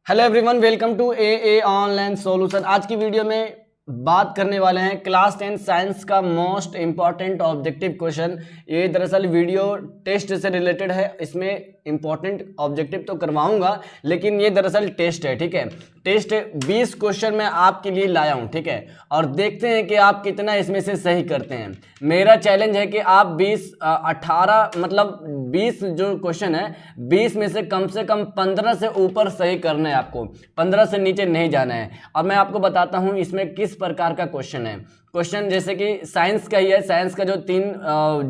Hello everyone, welcome to a online solution. आज की video में बात करने वाले हैं क्लास 10 साइंस का मोस्ट इंपॉर्टेंट ऑब्जेक्टिव क्वेश्चन। ये दरअसल वीडियो टेस्ट से रिलेटेड है। इसमें इंपॉर्टेंट ऑब्जेक्टिव तो करवाऊंगा, लेकिन ये दरअसल टेस्ट है। ठीक है, टेस्ट 20 क्वेश्चन मैं आपके लिए लाया हूं। ठीक है, और देखते हैं कि आप कितना इसमें से सही करते हैं। मेरा चैलेंज है कि आप 20 जो क्वेश्चन है 20 में से कम 15 से ऊपर सही करना है। आपको 15 से नीचे नहीं जाना है। अब मैं आपको बताता हूं इसमें किस प्रकार का क्वेश्चन है। क्वेश्चन जैसे कि साइंस का ही है। साइंस का जो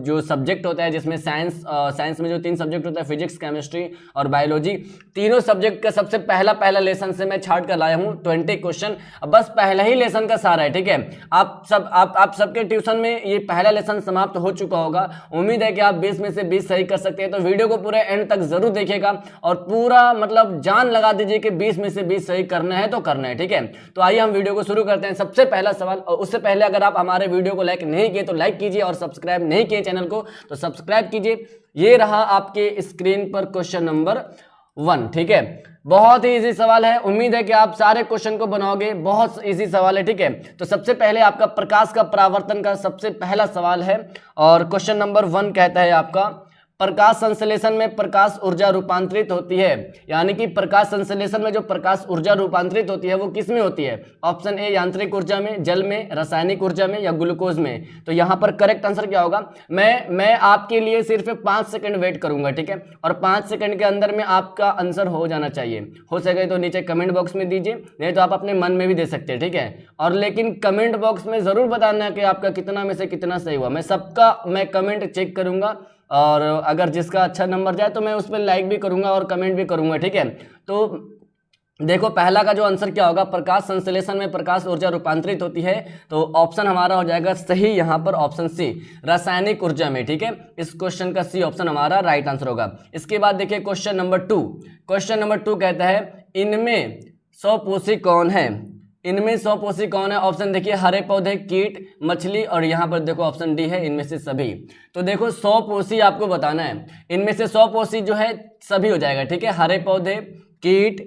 जो सब्जेक्ट होता है, जिसमें साइंस में जो 3 सब्जेक्ट होता है, फिजिक्स, केमिस्ट्री और बायोलॉजी, तीनों सब्जेक्ट का सबसे पहला लेसन से मैं छाट कर लाया हूं 20 क्वेश्चन। बस पहला ही लेसन का सारा है। ठीक है, आप सबके ट्यूशन में ये पहला लेसन समाप्त हो चुका होगा। उम्मीद है कि आप 20 में से 20 सही कर सकते हैं। तो वीडियो को पूरे एंड तक जरूर देखिएगा और पूरा जान लगा दीजिए कि 20 में से 20 सही करना है तो करना है। ठीक है, तो आइए हम वीडियो को शुरू करते हैं। सबसे पहला सवाल, और उससे पहले अगर आप हमारे वीडियो को लाइक नहीं किए तो लाइक कीजिए, और सब्सक्राइब नहीं किए चैनल को तो सब्सक्राइब कीजिए। ये रहा आपके स्क्रीन पर क्वेश्चन नंबर 1। ठीक है, बहुत ही इजी सवाल है। उम्मीद है कि आप सारे क्वेश्चन को बनाओगे। बहुत इजी सवाल है। ठीक है, तो सबसे पहले आपका प्रकाश का परावर्तन का सबसे पहला सवाल है, और क्वेश्चन नंबर 1 कहता है आपका, प्रकाश संश्लेषण में प्रकाश ऊर्जा रूपांतरित होती है। यानी कि प्रकाश संश्लेषण में जो प्रकाश ऊर्जा रूपांतरित होती है वो किस में होती है? ऑप्शन ए यांत्रिक ऊर्जा में, जल में, रासायनिक ऊर्जा में या ग्लूकोज में। तो यहाँ पर करेक्ट आंसर क्या होगा? मैं आपके लिए सिर्फ 5 सेकंड वेट करूंगा। ठीक है, और 5 सेकंड के अंदर में आपका आंसर हो जाना चाहिए। हो सके तो नीचे कमेंट बॉक्स में दीजिए, नहीं तो आप अपने मन में भी दे सकते हैं। ठीक है, और लेकिन कमेंट बॉक्स में जरूर बताना कि आपका कितना में से कितना सही हुआ। मैं कमेंट चेक करूंगा, और अगर जिसका अच्छा नंबर जाए तो मैं उस पर लाइक भी करूंगा और कमेंट भी करूंगा। ठीक है, तो देखो पहला का जो आंसर क्या होगा, प्रकाश संश्लेषण में प्रकाश ऊर्जा रूपांतरित होती है, तो ऑप्शन हमारा हो जाएगा सही यहाँ पर, ऑप्शन सी, रासायनिक ऊर्जा में। ठीक है, इस क्वेश्चन का सी ऑप्शन हमारा राइट आंसर होगा। इसके बाद देखिए क्वेश्चन नंबर 2। क्वेश्चन नंबर 2 कहता है, इनमें स्वपोषी कौन है? इनमें स्वपोषी कौन है? ऑप्शन देखिए, हरे पौधे, कीट, मछली, और यहाँ पर देखो ऑप्शन डी है, इनमें से सभी। तो देखो स्वपोषी आपको बताना है। इनमें से स्वपोषी जो है सभी हो जाएगा। ठीक है, हरे पौधे, कीट,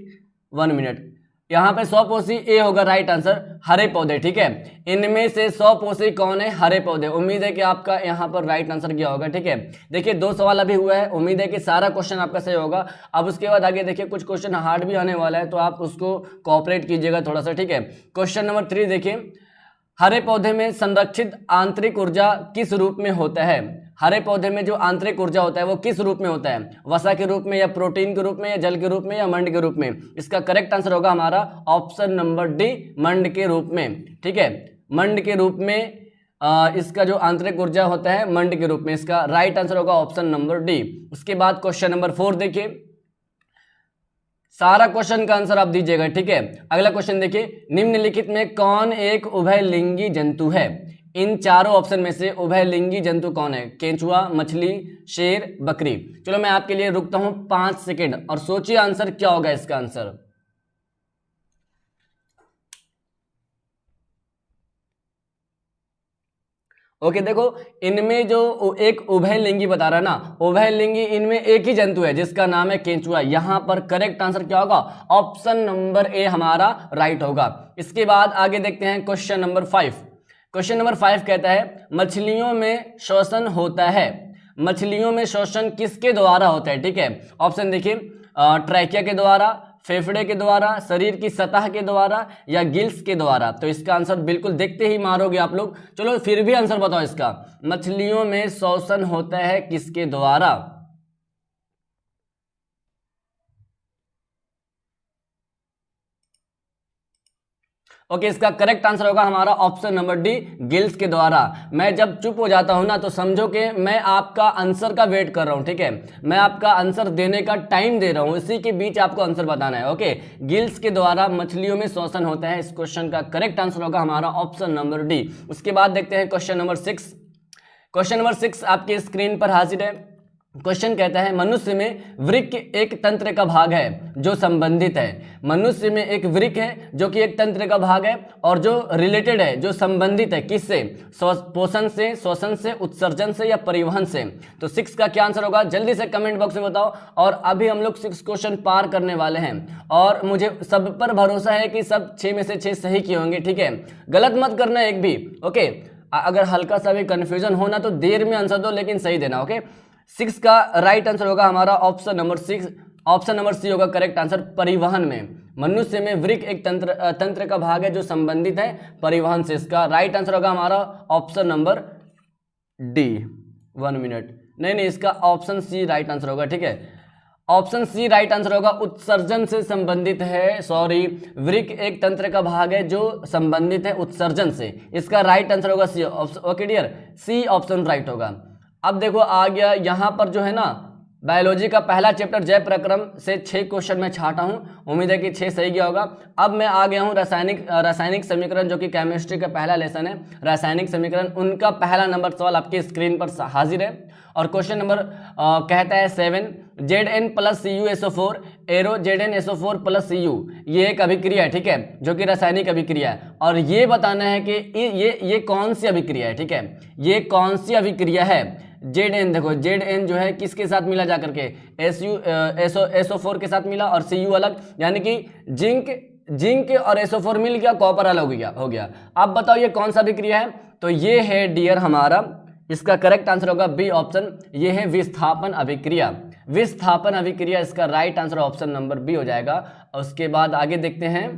1 मिनट, यहाँ पे स्वपोषी ए होगा राइट आंसर, हरे पौधे। ठीक है, इनमें से स्वपोषी कौन है? हरे पौधे। उम्मीद है कि आपका यहाँ पर राइट आंसर क्या होगा। ठीक है, देखिए 2 सवाल अभी हुआ है। उम्मीद है कि सारा क्वेश्चन आपका सही होगा। अब उसके बाद आगे देखिए कुछ क्वेश्चन हार्ड भी आने वाला है, तो आप उसको कोऑपरेट कीजिएगा थोड़ा सा। ठीक है, क्वेश्चन नंबर 3 देखिए, हरे पौधे में संरक्षित आंतरिक ऊर्जा किस रूप में होता है? हरे पौधे में जो आंतरिक ऊर्जा होता है वो किस रूप में होता है? वसा के रूप में, या प्रोटीन के रूप में, या जल के रूप में, या मंड के रूप में? इसका करेक्ट आंसर होगा हमारा ऑप्शन नंबर डी, मंड के रूप में। ठीक है, मंड के रूप में इसका जो आंतरिक ऊर्जा होता है मंड के रूप में। इसका राइट आंसर होगा ऑप्शन नंबर डी। उसके बाद क्वेश्चन नंबर 4 देखिए, सारा क्वेश्चन का आंसर आप दीजिएगा। ठीक है, अगला क्वेश्चन देखिए, निम्नलिखित में कौन एक उभयलिंगी जंतु है? इन चारों ऑप्शन में से उभयलिंगी जंतु कौन है? केंचुआ, मछली, शेर, बकरी। चलो मैं आपके लिए रुकता हूं 5 सेकंड और सोचिए आंसर क्या होगा इसका आंसर। ओके, देखो इनमें जो एक उभयलिंगी बता रहा है ना, उभयलिंगी, इनमें एक ही जंतु है जिसका नाम है केंचुआ। यहां पर करेक्ट आंसर क्या होगा? ऑप्शन नंबर ए हमारा राइट होगा। इसके बाद आगे देखते हैं क्वेश्चन नंबर 5। क्वेश्चन नंबर 5 कहता है, मछलियों में श्वसन होता है। मछलियों में श्वसन किसके द्वारा होता है? ठीक है, ऑप्शन देखिए, ट्रैकिया के द्वारा, फेफड़े के द्वारा, शरीर की सतह के द्वारा, या गिल्स के द्वारा। तो इसका आंसर बिल्कुल देखते ही मारोगे आप लोग। चलो फिर भी आंसर बताओ इसका, मछलियों में श्वसन होता है किसके द्वारा? ओके, इसका करेक्ट आंसर होगा हमारा ऑप्शन नंबर डी, गिल्स के द्वारा। मैं जब चुप हो जाता हूं ना तो समझो कि मैं आपका आंसर का वेट कर रहा हूं। ठीक है, मैं आपका आंसर देने का टाइम दे रहा हूं, इसी के बीच आपको आंसर बताना है। ओके, गिल्स के द्वारा मछलियों में श्वसन होता है। इस क्वेश्चन का करेक्ट आंसर होगा हमारा ऑप्शन नंबर डी। उसके बाद देखते हैं क्वेश्चन नंबर 6। क्वेश्चन नंबर 6 आपके स्क्रीन पर हाजिर है। क्वेश्चन कहता है मनुष्य में वृक्क एक तंत्र का भाग है जो संबंधित है। मनुष्य में एक वृक्क है जो कि एक तंत्र का भाग है और जो रिलेटेड है, जो संबंधित है किससे? पोषण से, श्वसन से, उत्सर्जन से या परिवहन से। तो 6 का क्या आंसर होगा जल्दी से कमेंट बॉक्स में बताओ। और अभी हम लोग 6 क्वेश्चन पार करने वाले हैं और मुझे सब पर भरोसा है कि सब 6 में से 6 सही किए होंगे, ठीक है। गलत मत करना एक भी, ओके। अगर हल्का सा भी कंफ्यूजन होना तो देर में आंसर दो लेकिन सही देना, ओके। 6 का राइट आंसर होगा हमारा option number 6, option number C होगा करेक्ट आंसर, परिवहन में। मनुष्य में वृक्क एक तंत्र का भाग है जो संबंधित है परिवहन से। इसका राइट आंसर होगा हमारा ऑप्शन नंबर डी। 1 मिनट, नहीं, इसका ऑप्शन सी राइट आंसर होगा, ठीक है। ऑप्शन सी राइट आंसर होगा, उत्सर्जन से संबंधित है, सॉरी, वृक्क एक तंत्र का भाग है जो संबंधित है उत्सर्जन से। इसका राइट आंसर होगा C, okay dear, C option right होगा। अब देखो आ गया यहाँ पर जो है ना बायोलॉजी का पहला चैप्टर जय प्रक्रम से 6 क्वेश्चन मैं छाटा हूँ, उम्मीद है कि 6 सही गया होगा। अब मैं आ गया हूँ रासायनिक समीकरण जो कि केमिस्ट्री का पहला लेसन है, रासायनिक समीकरण, उनका पहला नंबर सवाल आपकी स्क्रीन पर हाजिर है। और क्वेश्चन नंबर कहता है 7, Zn plus CuSO4 arrow ZnSO4 plus Cu, ये एक अभिक्रिया है, ठीक है, जो कि रासायनिक अभिक्रिया है। और ये बताना है कि ये कौन सी अभिक्रिया है, ठीक है, ये कौन सी अभिक्रिया है। Zn देखो, Zn जो है किसके साथ मिला जाकर के, SO4 के साथ मिला और Cu अलग, यानी कि जिंक और SO4 मिल गया, कॉपर अलग हो गया। अब बताओ ये कौन सा अभिक्रिया है। तो ये है डियर हमारा, इसका करेक्ट आंसर होगा बी ऑप्शन, ये है विस्थापन अभिक्रिया। विस्थापन अभिक्रिया इसका right answer option number B हो जाएगा। उसके बाद आगे देखते हैं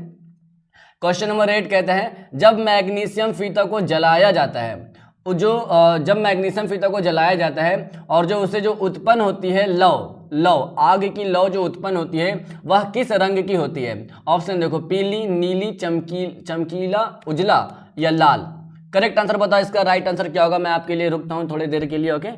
क्वेश्चन नंबर 8 कहता है जब मैग्नीशियम फीता को जलाया जाता है, जब मैग्नीशियम फीता को जलाया जाता है और जो उससे जो उत्पन्न होती है लौ, आग की लौ जो उत्पन्न होती है वह किस रंग की होती है। ऑप्शन देखो, पीली, नीली, चमकीला, उजला या लाल। करेक्ट आंसर बताओ, इसका राइट आंसर क्या होगा। मैं आपके लिए रुकता हूं थोड़ी देर के लिए, ओके।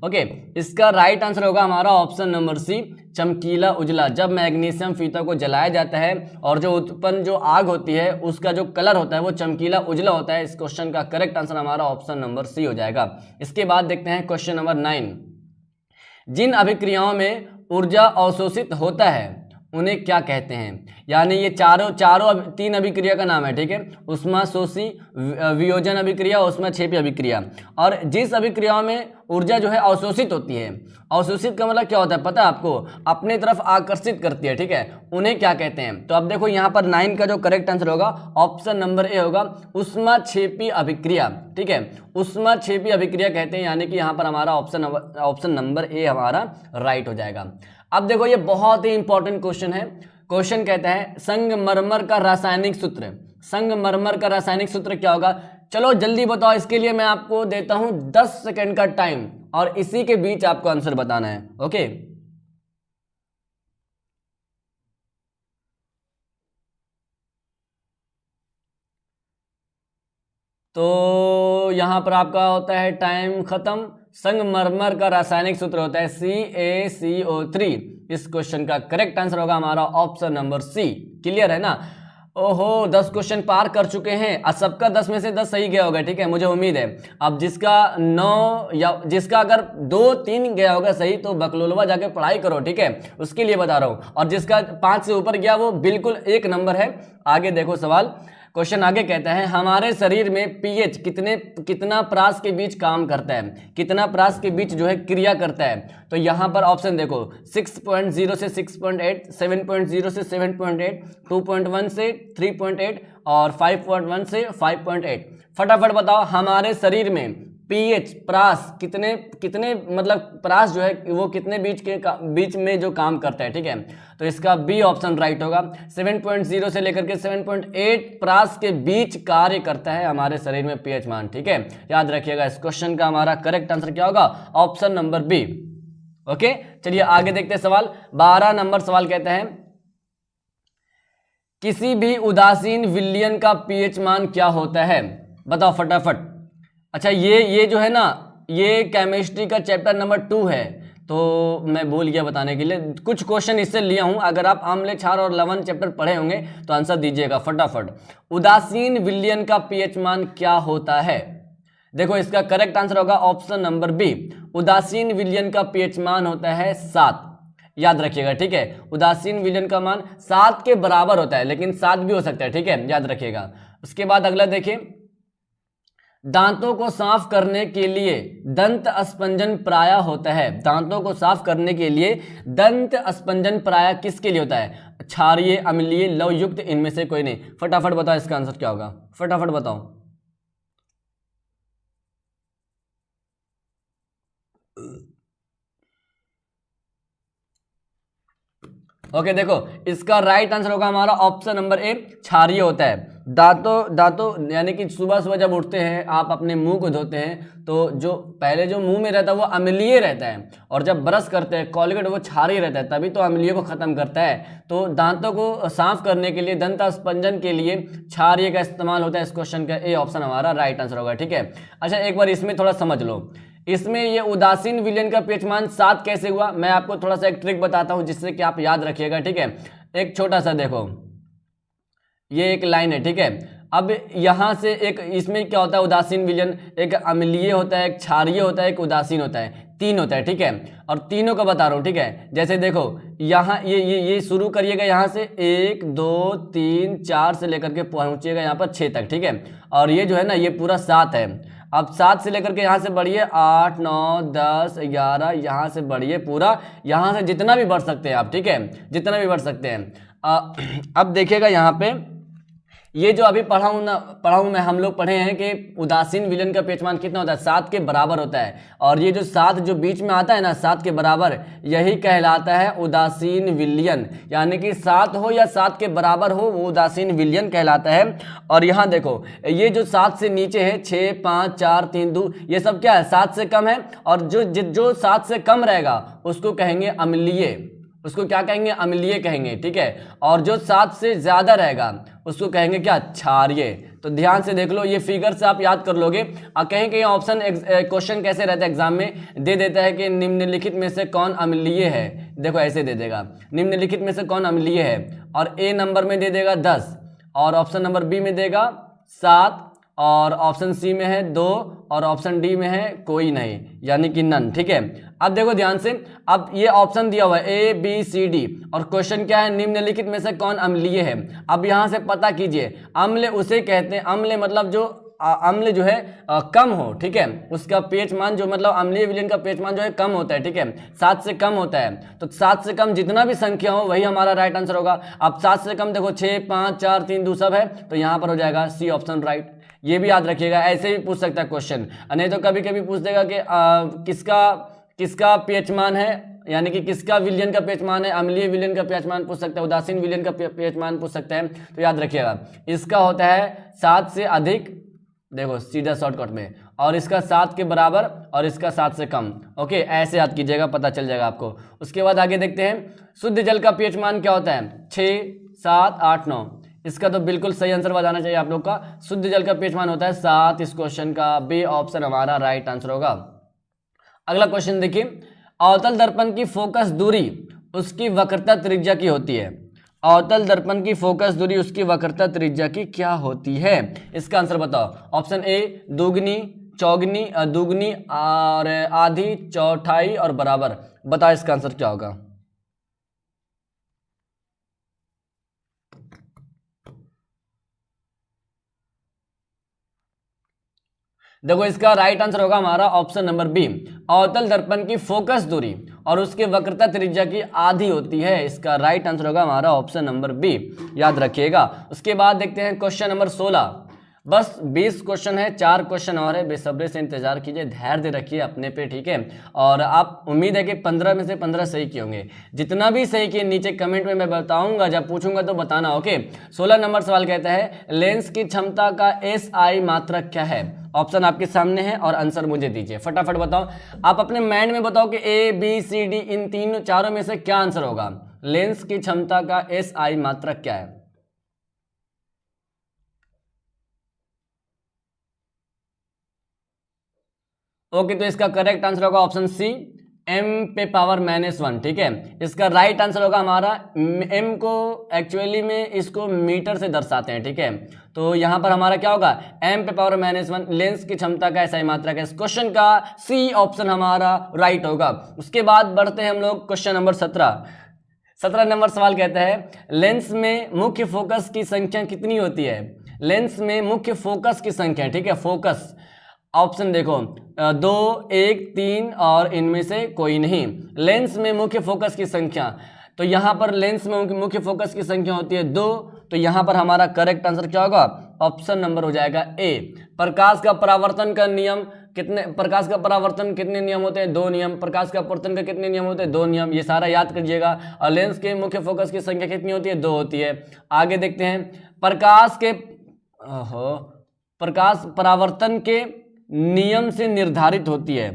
ओके, इसका राइट आंसर होगा हमारा ऑप्शन नंबर सी, चमकीला उजला। जब मैग्नीशियम फीता को जलाया जाता है और जो उत्पन्न जो आग होती है उसका जो कलर होता है वो चमकीला उजला होता है। इस क्वेश्चन का करेक्ट आंसर हमारा ऑप्शन नंबर सी हो जाएगा। इसके बाद देखते हैं क्वेश्चन नंबर 9, जिन अभिक्रियाओं में ऊर्जा अवशोषित होता है उन्हें क्या कहते हैं। यानी ये चारों 3 अभिक्रिया का नाम है, ठीक है, उष्माशोषी, वियोजन अभिक्रिया, उष्माक्षेपी अभिक्रिया। और जिस अभिक्रियाओं में ऊर्जा जो है अवशोषित होती है, अवशोषित का मतलब क्या होता है पता है आपको, अपने तरफ आकर्षित करती है, ठीक है, उन्हें क्या कहते हैं। तो अब देखो यहाँ पर 9 का जो करेक्ट आंसर होगा ऑप्शन नंबर ए होगा, उष्माक्षेपी अभिक्रिया, ठीक है, उष्माक्षेपी अभिक्रिया कहते हैं। यानी कि यहाँ पर हमारा ऑप्शन नंबर ए हमारा राइट हो जाएगा। अब देखो ये बहुत ही इंपॉर्टेंट क्वेश्चन है। क्वेश्चन कहता है संगमरमर का रासायनिक सूत्र, संगमरमर का रासायनिक सूत्र क्या होगा। चलो जल्दी बताओ, इसके लिए मैं आपको देता हूं 10 सेकंड का टाइम और इसी के बीच आपको आंसर बताना है, ओके। तो यहां पर आपका होता है टाइम खत्म। संगमरमर का रासायनिक सूत्र होता है CaCO3। इस क्वेश्चन का करेक्ट आंसर होगा हमारा ऑप्शन नंबर सी। क्लियर है ना। ओहो 10 क्वेश्चन पार कर चुके हैं और सबका 10 में से 10 सही गया होगा, ठीक है, मुझे उम्मीद है। अब जिसका 9 या जिसका अगर 2-3 गया होगा सही तो बकलोलवा जाके पढ़ाई करो, ठीक है, उसके लिए बता रहा हूं। और जिसका 5 से ऊपर गया वो बिल्कुल 1 नंबर है। आगे देखो सवाल, क्वेश्चन आगे कहता है हमारे शरीर में पीएच कितना प्रास के बीच काम करता है, कितना प्रास के बीच जो है क्रिया करता है। तो यहाँ पर ऑप्शन देखो 6.0 से 6.8, 7.0 से 7.8, 2.1 से 3.8 और 5.1 से 5.8। फटाफट बताओ हमारे शरीर में पीएच प्रास कितने मतलब प्रास जो है वो कितने बीच में जो काम करता है, ठीक है। तो इसका बी ऑप्शन राइट होगा। 7.0 से लेकर के 7.8 प्रास के बीच कार्य करता है हमारे शरीर में पीएच मान, ठीक है, याद रखिएगा। इस क्वेश्चन का हमारा करेक्ट आंसर क्या होगा, ऑप्शन नंबर बी, ओके। चलिए आगे देखते हैं सवाल। 12 नंबर सवाल कहता है किसी भी उदासीन विलयन का पीएच मान क्या होता है, बताओ फटाफट। अच्छा ये जो है ना ये केमिस्ट्री का चैप्टर नंबर 2 है, तो मैं भूल गया बताने के लिए, कुछ क्वेश्चन इससे लिया हूं। अगर आप आम्ल क्षार और लवण चैप्टर पढ़े होंगे तो आंसर दीजिएगा फटाफट। उदासीन विलयन का पीएच मान क्या होता है? देखो इसका करेक्ट आंसर होगा ऑप्शन नंबर बी। उदासीन विलयन का पीएच मान होता है 7। याद रखिएगा, ठीक है। उदासीन विलयन का मान 7 के बराबर होता है, लेकिन 7 भी हो सकता है, ठीक है, याद रखिएगा। उसके बाद अगला देखिए, दांतों को साफ करने के लिए दंत अस्पंजन प्राय होता है। दांतों को साफ करने के लिए दंत अस्पंजन प्राय किसके लिए होता है? क्षारीय, अम्लीय, लवयुक्त, इनमें से कोई नहीं। फटाफट बताओ इसका आंसर क्या होगा, फटाफट बताओ। ओके देखो, इसका राइट आंसर होगा हमारा ऑप्शन नंबर ए, क्षारीय होता है। दांतों यानी कि सुबह सुबह जब उठते हैं आप अपने मुंह को धोते हैं तो जो पहले जो मुंह में रहता है वो अम्लीय रहता है, और जब ब्रश करते हैं कॉलगेट वो क्षारीय रहता है, तभी तो अम्लीय को खत्म करता है। तो दांतों को साफ करने के लिए, दंत अस्पंजन के लिए क्षारीय का इस्तेमाल होता है। इस क्वेश्चन का ए ऑप्शन हमारा राइट आंसर होगा, ठीक है। अच्छा एक बार इसमें थोड़ा समझ लो, इसमें ये उदासीन विलयन का पीएच मान 7 कैसे हुआ, मैं आपको थोड़ा सा एक ट्रिक बताता हूं जिससे कि आप याद रखिएगा, ठीक है। एक छोटा सा देखो, ये एक लाइन है, ठीक है। अब यहां से एक, इसमें क्या होता है उदासीन विलयन, एक अम्लीय होता है, एक क्षारीय होता है, एक उदासीन होता है, 3 होता है, ठीक है। और तीनों का बता रहा हूं, ठीक है। जैसे देखो यहाँ ये शुरू करिएगा यहाँ से 1 2 3 4 से लेकर के पहुंचिएगा यहाँ पर 6 तक, ठीक है। और ये जो है ना ये पूरा 7 है। अब 7 से लेकर के यहाँ से बढ़िए 8 9 10 11, यहाँ से बढ़िए पूरा, यहाँ से जितना भी बढ़ सकते हैं आप, ठीक है, जितना भी बढ़ सकते हैं। अब देखिएगा यहाँ पे ये जो अभी पढ़ा हूं मैं, हम लोग पढ़े हैं कि उदासीन विलयन का पीएच मान कितना होता है? 7 के बराबर होता है। और ये जो 7 जो बीच में आता है ना 7 के बराबर, यही कहलाता है उदासीन विलयन। यानी कि 7 हो या 7 के बराबर हो वो उदासीन विलयन कहलाता है। और यहाँ देखो ये जो 7 से नीचे है 6 5 4 3 2, ये सब क्या है? 7 से कम है। और जो 7 से कम रहेगा उसको कहेंगे अम्लीय, उसको क्या कहेंगे? अम्लीय कहेंगे, ठीक है। और जो 7 से ज्यादा रहेगा उसको कहेंगे क्या? क्षारीय। तो ध्यान से देख लो, ये फिगर से आप याद कर लोगे। कहीं कहीं ऑप्शन क्वेश्चन कैसे रहता है एग्जाम में, दे देता है कि निम्नलिखित में से कौन अम्लीय है। देखो ऐसे दे देगा, निम्नलिखित में से कौन अम्लीय है, और ए नंबर में दे देगा 10, और ऑप्शन नंबर बी में देगा 7, और ऑप्शन सी में है 2, और ऑप्शन डी में है कोई नहीं, यानी कि नन, ठीक है। अब देखो ध्यान से, अब ये ऑप्शन दिया हुआ है ए बी सी डी, और क्वेश्चन क्या है? निम्नलिखित में से कौन अम्लीय है। अब यहां से पता कीजिए, अम्ल उसे कहते हैं, अम्ल मतलब जो अम्ल जो है कम हो, ठीक है, उसका पीएच मान जो मतलब अम्लीय विलयन का पीएच मान जो है कम होता है, ठीक है, 7 से कम होता है। तो 7 से कम जितना भी संख्या हो वही हमारा राइट आंसर होगा। अब 7 से कम देखो 6 5 4 3 2 सब है, तो यहाँ पर हो जाएगा सी ऑप्शन राइट। ये भी याद रखिएगा, ऐसे भी पूछ सकता है क्वेश्चन, नहीं तो कभी कभी पूछ देगा कि किसका पीएच मान है, यानी कि किसका विलयन का पीएच मान है। अम्लीय विलयन का पीएच मान पूछ सकता है, उदासीन विलयन का पीएच मान पूछ सकते हैं। तो याद रखिएगा इसका होता है 7 से अधिक, देखो सीधा शॉर्टकट में, और इसका 7 के बराबर, और इसका 7 से कम। ओके ऐसे याद कीजिएगा, पता चल जाएगा आपको। उसके बाद आगे देखते हैं, शुद्ध जल का पीएच मान क्या होता है? 6 7 8 9। इसका तो बिल्कुल सही आंसर बताना चाहिए आप लोग का। शुद्ध जल का पीएच मान होता है 7। इस क्वेश्चन का बी ऑप्शन हमारा राइट आंसर होगा। अगला क्वेश्चन देखिए, अवतल दर्पण की फोकस दूरी उसकी वक्रता त्रिज्या की होती है। अवतल दर्पण की फोकस दूरी उसकी वक्रता त्रिज्या की क्या होती है? इसका आंसर बताओ। ऑप्शन ए दुगनी, चौगनी, दुगनी और आधी, चौथाई और बराबर। बताओ इसका आंसर क्या होगा। देखो इसका राइट आंसर होगा हमारा ऑप्शन नंबर बी, अवतल दर्पण की फोकस दूरी और उसके वक्रता त्रिज्या की आधी होती है। इसका राइट आंसर होगा हमारा ऑप्शन नंबर बी, याद रखिएगा। उसके बाद देखते हैं क्वेश्चन नंबर 16। बस 20 क्वेश्चन है, 4 क्वेश्चन और है, बेसब्री से इंतजार कीजिए, धैर्य रखिए अपने पे, ठीक है। और आप उम्मीद है कि 15 में से 15 सही किए होंगे। जितना भी सही किए नीचे कमेंट में मैं बताऊंगा, जब पूछूंगा तो बताना, ओके। 16 नंबर सवाल कहता है, लेंस की क्षमता का SI मात्रक क्या है? ऑप्शन आपके सामने है और आंसर मुझे दीजिए, फटाफट बताओ। आप अपने माइंड में बताओ कि ABCD इन तीन चारों में से क्या आंसर होगा। लेंस की क्षमता का SI मात्रक क्या है? ओके तो इसका करेक्ट आंसर होगा ऑप्शन सी, m पे पावर -1, ठीक है। इसका राइट आंसर होगा हमारा, m को एक्चुअली में इसको मीटर से दर्शाते हैं, ठीक है। तो यहाँ पर हमारा क्या होगा, m पे पावर -1 लेंस की क्षमता का SI मात्रा का। इस क्वेश्चन का सी ऑप्शन हमारा राइट होगा। उसके बाद बढ़ते हैं हम लोग क्वेश्चन नंबर 17 नंबर सवाल कहता है, लेंस में मुख्य फोकस की संख्या कितनी होती है। लेंस में मुख्य फोकस की संख्या, ठीक है, फोकस ऑप्शन देखो 2, 1, 3 और इनमें से कोई नहीं। लेंस में मुख्य फोकस की संख्या, तो यहाँ पर लेंस में मुख्य फोकस की संख्या होती है 2, तो यहाँ पर हमारा करेक्ट आंसर क्या होगा, ऑप्शन नंबर हो जाएगा ए। प्रकाश का परावर्तन का नियम प्रकाश का परावर्तन कितने नियम होते हैं, 2 नियम। प्रकाश का अपवर्तन का कितने नियम होते हैं, 2 नियम। ये सारा याद करिएगा। और लेंस के मुख्य फोकस की संख्या कितनी होती है, 2 होती है। आगे देखते हैं, प्रकाश परावर्तन के नियम से निर्धारित होती है।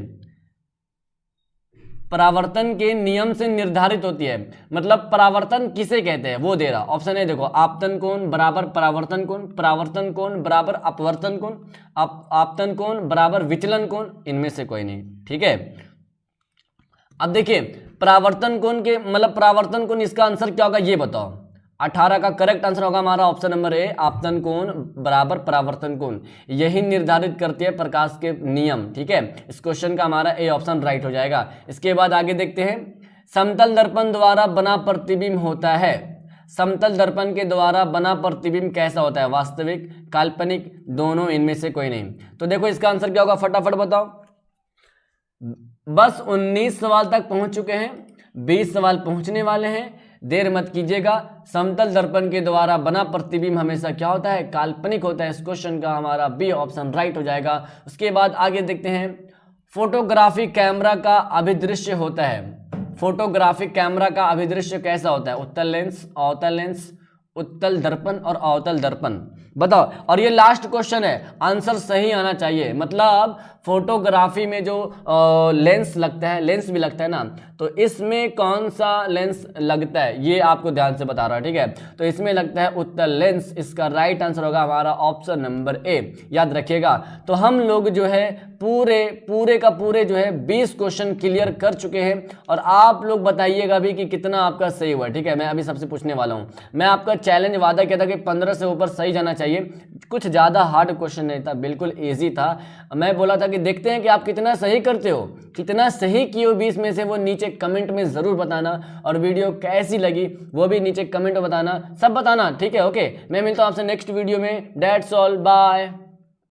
परावर्तन के नियम से निर्धारित होती है, मतलब परावर्तन किसे कहते हैं वो दे रहा। ऑप्शन ए देखो, आपतन कोण बराबर परावर्तन कोण, परावर्तन कोण बराबर अपवर्तन कोण, आपतन कोण बराबर विचलन कोण, इनमें से कोई नहीं, ठीक है। अब देखिए परावर्तन कोण के मतलब परावर्तन कोण, इसका आंसर क्या होगा ये बताओ। 18 का करेक्ट आंसर होगा हमारा ऑप्शन नंबर ए, आपतन कोण बराबर परावर्तन कोण। यही निर्धारित करती है प्रकाश के नियम, ठीक है। इस क्वेश्चन का हमारा ए ऑप्शन राइट हो जाएगा। इसके बाद आगे देखते हैं, समतल दर्पण द्वारा बना प्रतिबिंब होता है। समतल दर्पण के द्वारा बना प्रतिबिंब कैसा होता है, वास्तविक, काल्पनिक, दोनों, इनमें से कोई नहीं। तो देखो इसका आंसर क्या होगा, फटाफट बताओ। बस 19 सवाल तक पहुंच चुके हैं, 20 सवाल पहुंचने वाले हैं, देर मत कीजिएगा। समतल दर्पण के द्वारा बना प्रतिबिंब हमेशा क्या होता है, काल्पनिक होता है। इस क्वेश्चन का हमारा बी ऑप्शन राइट हो जाएगा। उसके बाद आगे देखते हैं, फोटोग्राफी कैमरा का अभिदृश्य होता है। फोटोग्राफिक कैमरा का अभिदृश्य कैसा होता है, उत्तल लेंस, अवतल लेंस, उत्तल दर्पण और अवतल दर्पण, बताओ। और ये लास्ट क्वेश्चन है, आंसर सही आना चाहिए। मतलब फोटोग्राफी में जो लेंस लगता है, लेंस भी लगता है ना, तो इसमें कौन सा लेंस लगता है ये आपको ध्यान से बता रहा है, ठीक है। तो इसमें लगता है उत्तल लेंस। इसका राइट आंसर होगा हमारा ऑप्शन नंबर ए, याद रखिएगा। तो हम लोग जो है पूरे का पूरे जो है 20 क्वेश्चन क्लियर कर चुके हैं। और आप लोग बताइएगा भी कि कितना आपका सही हुआ, ठीक है। मैं अभी सबसे पूछने वाला हूँ। मैं आपका चैलेंज वादा किया था कि 15 से ऊपर सही जाना चाहिए। कुछ ज़्यादा हार्ड क्वेश्चन नहीं था, बिल्कुल ईजी था। मैं बोला था कि देखते हैं कि आप कितना सही करते हो, कितना सही किए हो 20 में से, वो नीचे कमेंट में ज़रूर बताना। और वीडियो कैसी लगी वो भी नीचे कमेंट में बताना, सब बताना, ठीक है। ओके, मैं मिलता हूँ आपसे नेक्स्ट वीडियो में। That's all, bye.